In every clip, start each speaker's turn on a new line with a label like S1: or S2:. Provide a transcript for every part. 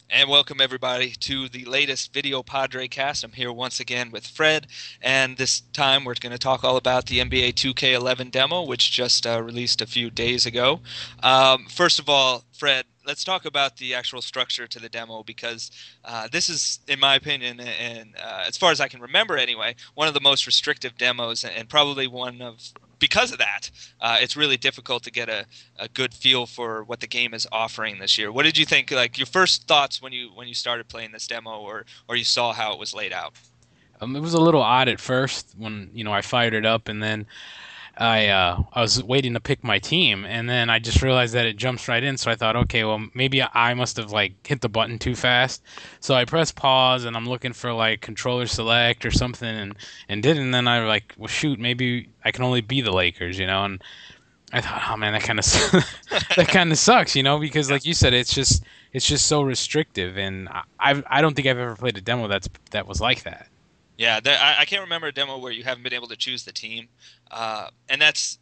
S1: And welcome everybody to the latest video Padrecast. I'm here once again with Fred, and this time we're going to talk all about the NBA 2K11 demo, which just released a few days ago. First of all, Fred, let's talk about the actual structure to the demo because this is, in my opinion, and as far as I can remember anyway, one of the most restrictive demos, and probably one of because of that, it's really difficult to get a good feel for what the game is offering this year. What did you think? Like your first thoughts when you started playing this demo, or you saw how it was laid out?
S2: It was a little odd at first when I fired it up, and then I was waiting to pick my team, and then I just realized that it jumps right in. So I thought, okay, well maybe I must have like hit the button too fast. So I pressed pause, and I'm looking for like controller select or something, and did, and then I like, well shoot, maybe I can only be the Lakers, and I thought, oh man, that kind of that kind of sucks, because
S1: Yeah.
S2: like you said, it's just so restrictive, and I don't think I've ever played a demo that was like that.
S1: Yeah, I can't remember a demo where you haven't been able to choose the team, and that's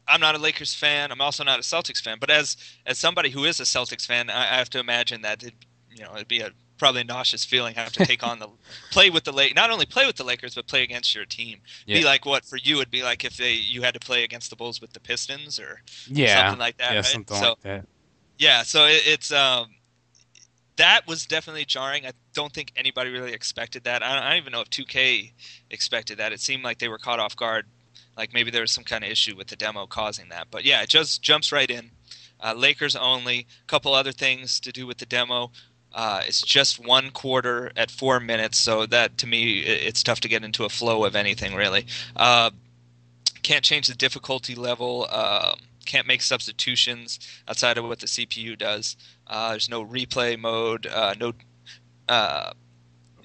S1: I'm not a Lakers fan. I'm also not a Celtics fan. But as somebody who is a Celtics fan, I have to imagine that it'd be a probably a nauseous feeling have to take on the play with the not only play with the Lakers but play against your team.
S2: Yeah.
S1: Be like what for you? It'd be like if you had to play against the Bulls with the Pistons or
S2: Yeah,
S1: something like that,
S2: yeah,
S1: right?
S2: something like
S1: So
S2: that.
S1: yeah, so it's that was definitely jarring. I don't think anybody really expected that. I don't even know if 2K expected that. It seemed like they were caught off guard, like maybe there was some kind of issue with the demo causing that. But yeah, it just jumps right in. Lakers only. A couple other things to do with the demo. It's just one quarter at 4 minutes, so that to me it's tough to get into a flow of anything really. Can't change the difficulty level. Can't make substitutions outside of what the CPU does. There's no replay mode. Uh,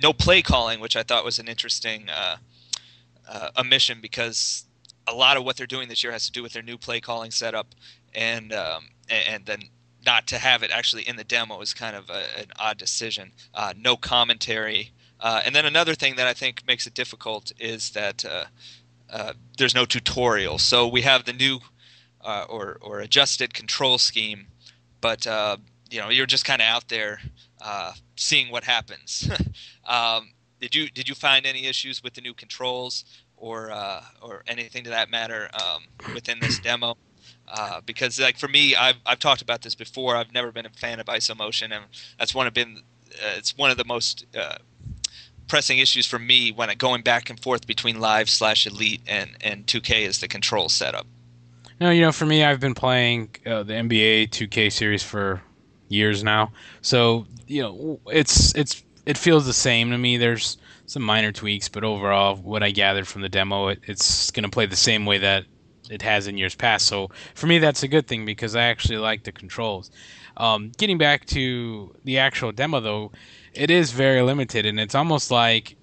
S1: no play calling, which I thought was an interesting omission because a lot of what they're doing this year has to do with their new play calling setup, and then not to have it actually in the demo is kind of an odd decision. No commentary, and then another thing that I think makes it difficult is that there's no tutorial. So we have the new or adjusted control scheme, but you're just kind of out there seeing what happens. Did you find any issues with the new controls or anything to that matter within this demo? Because like for me, I've talked about this before. I've never been a fan of isomotion, and that's one of been it's one of the most pressing issues for me when going back and forth between live slash elite and 2K is the control setup.
S2: No, for me, I've been playing the NBA 2K series for years now, so it feels the same to me. There's some minor tweaks, but overall, what I gathered from the demo, it's going to play the same way that it has in years past. So for me, that's a good thing because I actually like the controls. Getting back to the actual demo, though, it is very limited, and it's almost like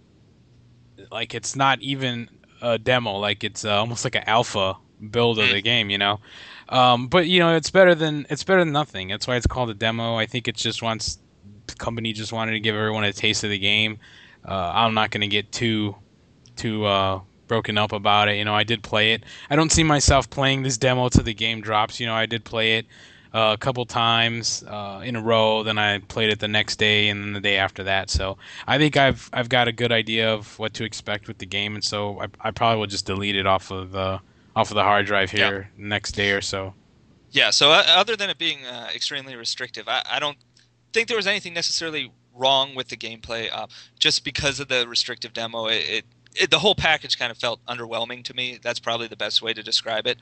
S2: it's not even a demo. Like it's almost like an alpha build of the
S1: Mm.
S2: game. But it's better than nothing. That's why it's called a demo. I think it's just wants the company just wanted to give everyone a taste of the game. I'm not going to get too broken up about it. I did play it. I don't see myself playing this demo till the game drops. I did play it a couple times in a row. Then I played it the next day and then the day after that. So I think I've got a good idea of what to expect with the game, and so I probably will just delete it off of the hard drive
S1: Yeah.
S2: here next day or so.
S1: Yeah, so other than it being extremely restrictive, I don't think there was anything necessarily wrong with the gameplay. Just because of the restrictive demo, the whole package kind of felt underwhelming to me. That's probably the best way to describe it.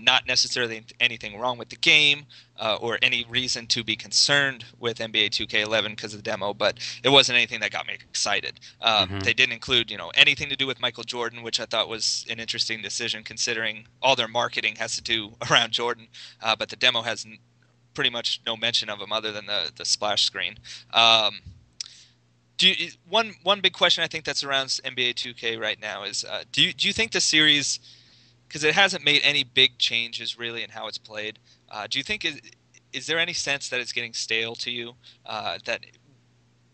S1: Not necessarily anything wrong with the game or any reason to be concerned with NBA 2K11 because of the demo, but it wasn't anything that got me excited.
S2: Hmm.
S1: They didn't include, anything to do with Michael Jordan, which I thought was an interesting decision considering all their marketing has to do around Jordan, but the demo has pretty much no mention of him other than the splash screen. Um, one big question I think that's around NBA 2K right now is do you think the series, because it hasn't made any big changes really in how it's played, do you think is there any sense that it's getting stale to you, that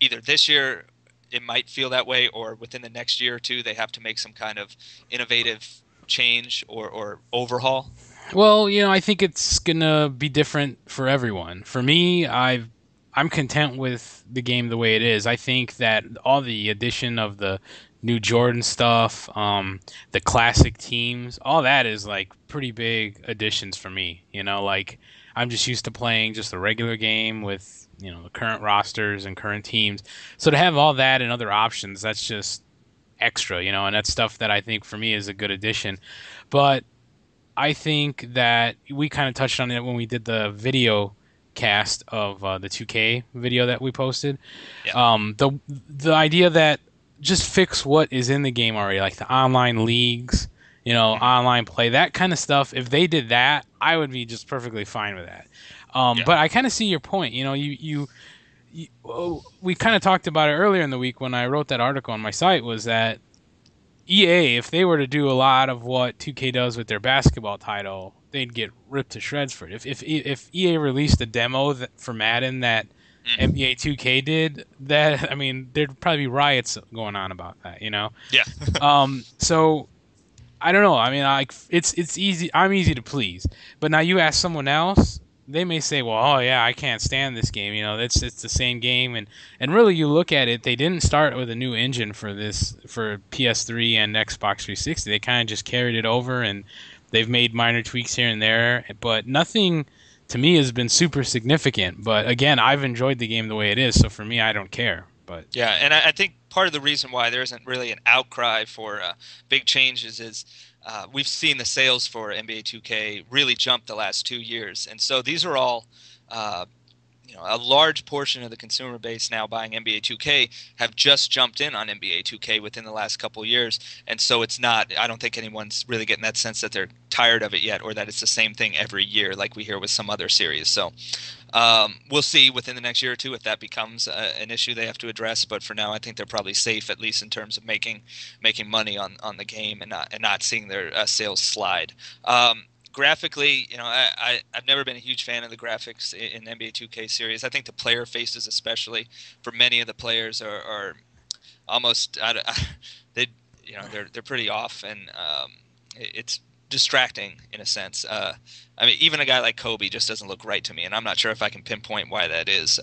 S1: either this year it might feel that way or within the next year or two they have to make some kind of innovative change or overhaul?
S2: Well, I think it's gonna be different for everyone. For me, I'm content with the game the way it is. I think that all the addition of the new Jordan stuff, the classic teams, all that is like pretty big additions for me. Like I'm just used to playing just a regular game with the current rosters and current teams. So to have all that and other options, that's just extra, and that's stuff that I think for me is a good addition. But I think that we kind of touched on it when we did the video cast of the 2K video that we posted.
S1: Yeah.
S2: The idea that just fix what is in the game already, like the online leagues,
S1: Hmm.
S2: online play, that kind of stuff. If they did that, I would be just perfectly fine with that.
S1: Yeah.
S2: But I kind of see your point. We kind of talked about it earlier in the week when I wrote that article on my site. Was that EA, if they were to do a lot of what 2K does with their basketball title, they'd get ripped to shreds for it. If EA released a demo for Madden that
S1: Mm.
S2: NBA 2K did, that I mean, there'd probably be riots going on about that.
S1: Yeah.
S2: So I don't know. I mean, it's easy. I'm easy to please, but now you ask someone else, they may say, "Well, oh yeah, I can't stand this game." It's the same game, and really, you look at it, they didn't start with a new engine for PS3 and Xbox 360. They kind of just carried it over, and they've made minor tweaks here and there, but nothing to me has been super significant. But again, I've enjoyed the game the way it is, so for me, I don't care. But
S1: Yeah, and I think part of the reason why there isn't really an outcry for big changes is we've seen the sales for NBA 2K really jump the last 2 years, and so these are all uh, a large portion of the consumer base now buying NBA 2K have just jumped in on NBA 2K within the last couple of years, and so it's not. I don't think anyone's really getting that sense that they're tired of it yet, or that it's the same thing every year like we hear with some other series. So we'll see within the next year or two if that becomes an issue they have to address. But for now, I think they're probably safe, at least in terms of making money on the game and not seeing their sales slide. Graphically, I've never been a huge fan of the graphics in NBA 2K series. I think the player faces, especially for many of the players, are almost they they're pretty off, and it's distracting in a sense. I mean, even a guy like Kobe just doesn't look right to me, and I'm not sure if I can pinpoint why that is.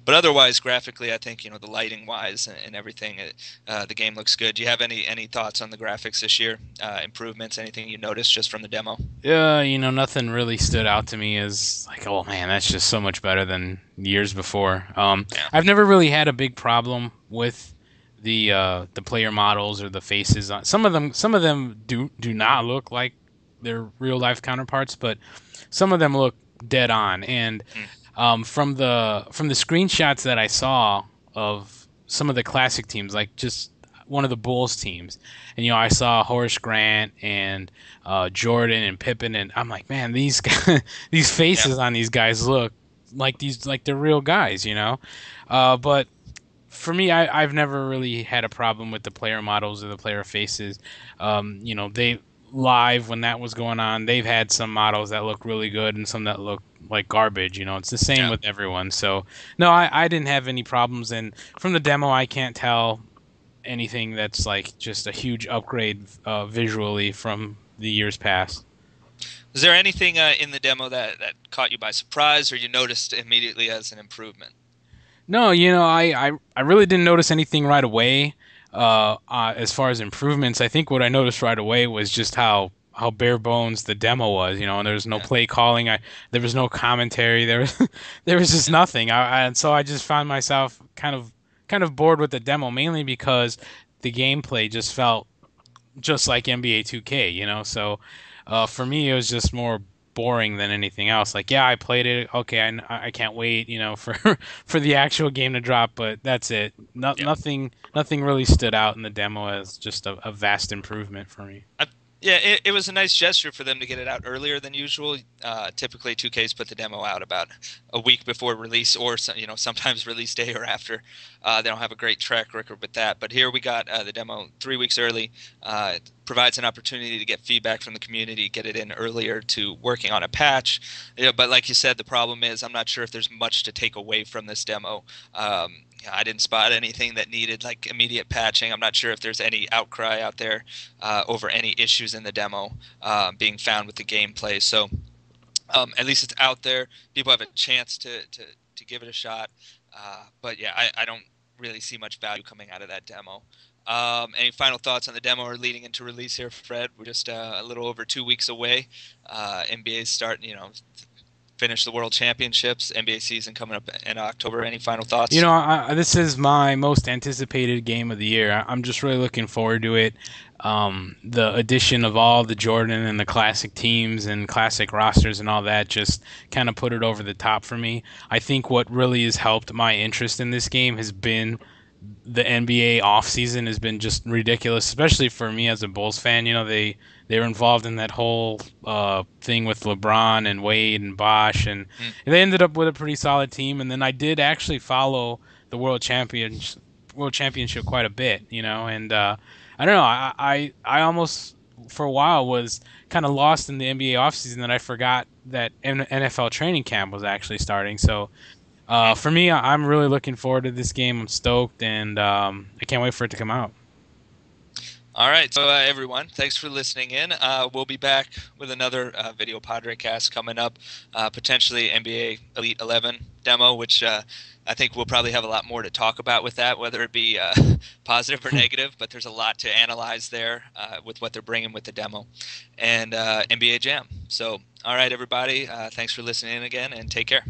S1: But otherwise, graphically, I think the lighting wise and everything, the game looks good. Do you have any thoughts on the graphics this year? Improvements? Anything you noticed just from the demo?
S2: nothing really stood out to me as like, oh man, that's just so much better than years before.
S1: Yeah,
S2: I've never really had a big problem with the player models or the faces. Some of them do not look like their real life counterparts, but some of them look dead on. And
S1: mm,
S2: from the screenshots that I saw of some of the classic teams, like just one of the Bulls teams, and I saw Horace Grant and Jordan and Pippen, and I'm like, man, these guys, these
S1: yeah,
S2: faces on these guys look like they're real guys. But for me, I've never really had a problem with the player models or the player faces. They live when that was going on, they've had some models that look really good and some that look like garbage. It's the same
S1: yeah.
S2: with everyone. So no, I didn't have any problems, and from the demo, I can't tell anything that's like just a huge upgrade visually from the years past.
S1: Was there anything in the demo that caught you by surprise, or you noticed immediately as an improvement?
S2: No, I really didn't notice anything right away. As far as improvements, I think what I noticed right away was just how bare bones the demo was. And there was no
S1: Yeah,
S2: play calling. There was no commentary. There was there was just
S1: yeah,
S2: nothing. And so I just found myself kind of bored with the demo, mainly because the gameplay just felt just like NBA 2K. So for me, it was just more boring than anything else. Like, yeah, I played it. Okay, I can't wait, for for the actual game to drop. But that's it.
S1: yeah.
S2: Nothing really stood out in the demo as just a vast improvement for me.
S1: I, yeah, it was a nice gesture for them to get it out earlier than usual. Typically, 2Ks put the demo out about a week before release, or sometimes release day or after. They don't have a great track record with that, but here we got the demo 3 weeks early. It provides an opportunity to get feedback from the community, get it in earlier to working on a patch. But like you said, the problem is I'm not sure if there's much to take away from this demo. I didn't spot anything that needed like immediate patching. I'm not sure if there's any outcry out there over any issues in the demo being found with the gameplay. So at least it's out there. People have a chance to to give it a shot. But yeah, I don't really see much value coming out of that demo. Any final thoughts on the demo or leading into release here, Fred? We're just a little over 2 weeks away. NBA's starting, finish the World Championships. NBA season coming up in October. Any final
S2: You
S1: thoughts?
S2: know, this is my most anticipated game of the year. I'm just really looking forward to it. The addition of all the Jordan and the classic teams and classic rosters and all that just kind of put it over the top for me. I think what really has helped my interest in this game has been the NBA offseason has been just ridiculous, especially for me as a Bulls fan. You know, they were involved in that whole thing with LeBron and Wade and Bosh, and
S1: Mm.
S2: they ended up with a pretty solid team. And then I did actually follow the World Championship quite a bit, you know, and I don't know, I almost for a while was kind of lost in the NBA offseason that I forgot that NFL training camp was actually starting. So for me, I'm really looking forward to this game. I'm stoked, and I can't wait for it to come out.
S1: All right, so everyone, thanks for listening in. We'll be back with another video Padrecast coming up, potentially NBA Elite 11 demo, which I think we'll probably have a lot more to talk about with that, whether it be positive or negative. But there's a lot to analyze there with what they're bringing with the demo, and NBA Jam. So, all right, everybody, thanks for listening in again, and take care.